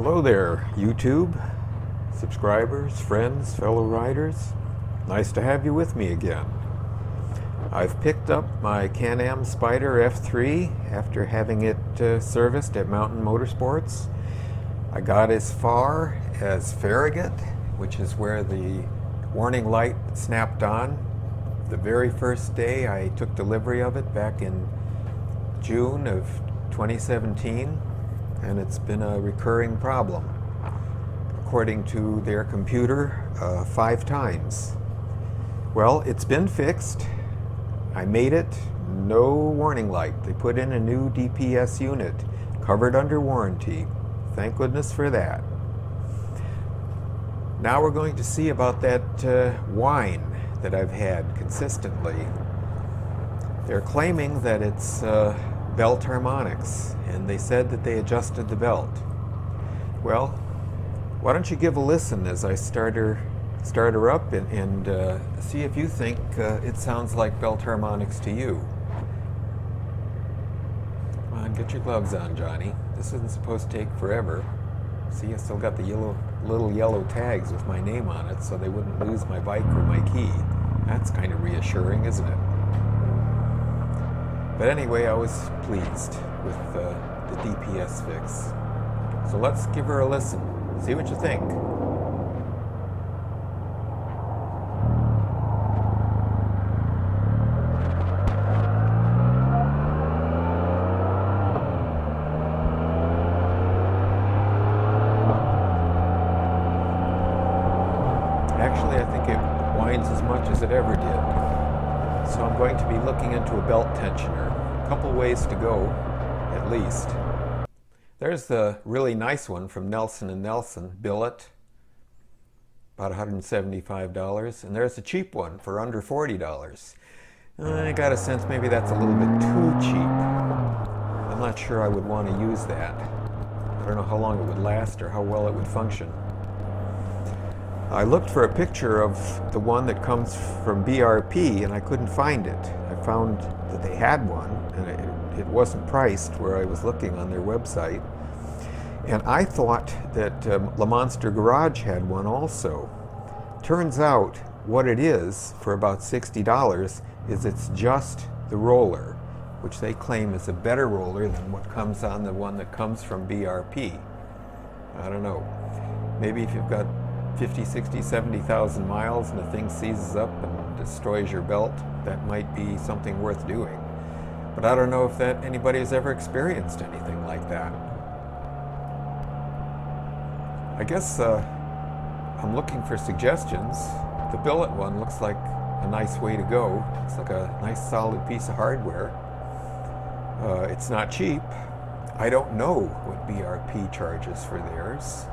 Hello there, YouTube, subscribers, friends, fellow riders. Nice to have you with me again. I've picked up my Am Spyder F3 after having it serviced at Mountain Motorsports. I got as far as Farragut, which is where the warning light snapped on. The very first day I took delivery of it back in June of 2017. And it's been a recurring problem, according to their computer, 5 times. Well, it's been fixed. I made it, no warning light. They put in a new DPS unit, covered under warranty. Thank goodness for that. Now we're going to see about that whine that I've had consistently. They're claiming that it's belt harmonics, and they said that they adjusted the belt. Well, why don't you give a listen as I start her up and see if you think it sounds like belt harmonics to you. Come on, get your gloves on, Johnny. This isn't supposed to take forever. See, I still got the little yellow tags with my name on it so they wouldn't lose my bike or my key. That's kind of reassuring, isn't it? But anyway, I was pleased with the DPS fix. So let's give her a listen. See what you think. Actually, I think it whines as much as it ever did. So I'm going to be looking into a belt tensioner. A couple ways to go, at least. There's the really nice one from Nelson & Nelson, billet, about $175. And there's the cheap one for under $40. I got a sense maybe that's a little bit too cheap. I'm not sure I would want to use that. I don't know how long it would last or how well it would function. I looked for a picture of the one that comes from BRP and I couldn't find it. I found that they had one and it wasn't priced where I was looking on their website. And I thought that Le Monster Garage had one also. Turns out what it is for about $60 is it's just the roller, which they claim is a better roller than what comes on the one that comes from BRP. I don't know. Maybe if you've got 50, 60, 70,000 miles and the thing seizes up and destroys your belt, that might be something worth doing. But I don't know if anybody has ever experienced anything like that. I guess I'm looking for suggestions. The billet one looks like a nice way to go. It's like a nice solid piece of hardware. It's not cheap. I don't know what BRP charges for theirs.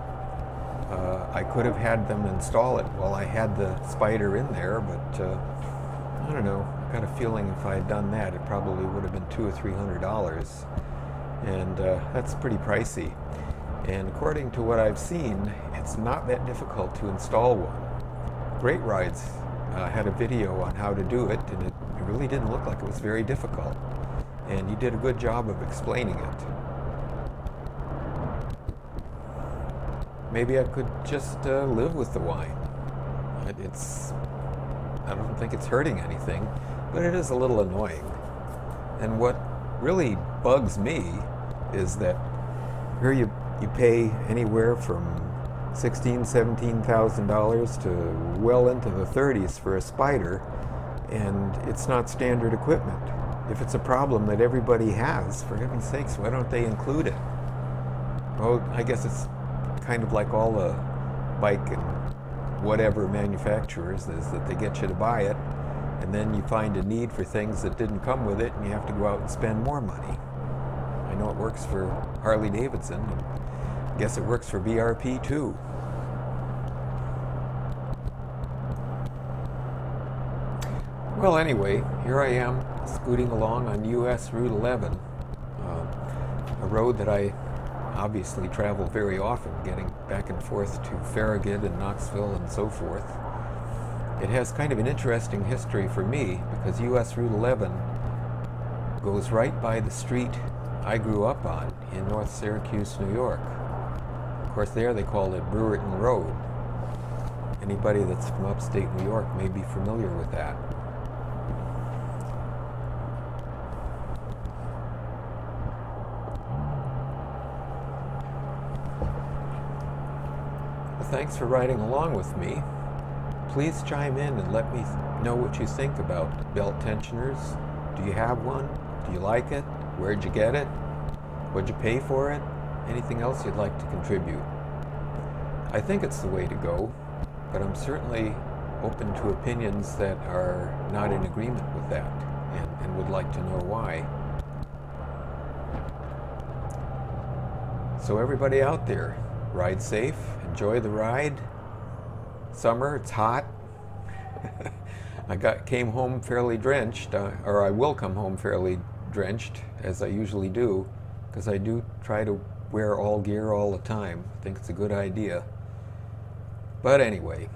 I could have had them install it while I had the Spyder in there, but I don't know. I got a feeling if I had done that, it probably would have been $200 or $300, and that's pretty pricey. And according to what I've seen, it's not that difficult to install one. Great Rides had a video on how to do it, and it really didn't look like it was very difficult. And you did a good job of explaining it. Maybe I could just live with the whine. I don't think it's hurting anything, but it is a little annoying. And what really bugs me is that here you pay anywhere from $16,000, $17,000 to well into the 30s for a Spyder, and it's not standard equipment. If it's a problem that everybody has, for heaven's sakes, why don't they include it? Well, I guess it's kind of like all the bike and whatever manufacturers is that they get you to buy it, and then you find a need for things that didn't come with it and you have to go out and spend more money. I know it works for Harley Davidson, and I guess it works for BRP too. Well, anyway, here I am scooting along on US Route 11, a road that I obviously travel very often, getting back and forth to Farragut and Knoxville and so forth. It has kind of an interesting history for me because US Route 11 goes right by the street I grew up on in North Syracuse, New York. course, there they call it Brewerton Road. Anybody that's from upstate New York may be familiar with that. Well, thanks for riding along with me. Please chime in and let me know what you think about belt tensioners. Do you have one? Do you like it? Where'd you get it? What'd you pay for it? Anything else you'd like to contribute? I think it's the way to go, but I'm certainly open to opinions that are not in agreement with that and would like to know why. So everybody out there, ride safe, enjoy the ride. Summer, it's hot. Came home fairly drenched, or I will come home fairly drenched, as I usually do, because I do try to wear all gear all the time. I think it's a good idea. But anyway,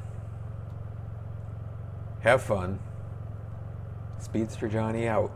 have fun. Speedster Johnny out.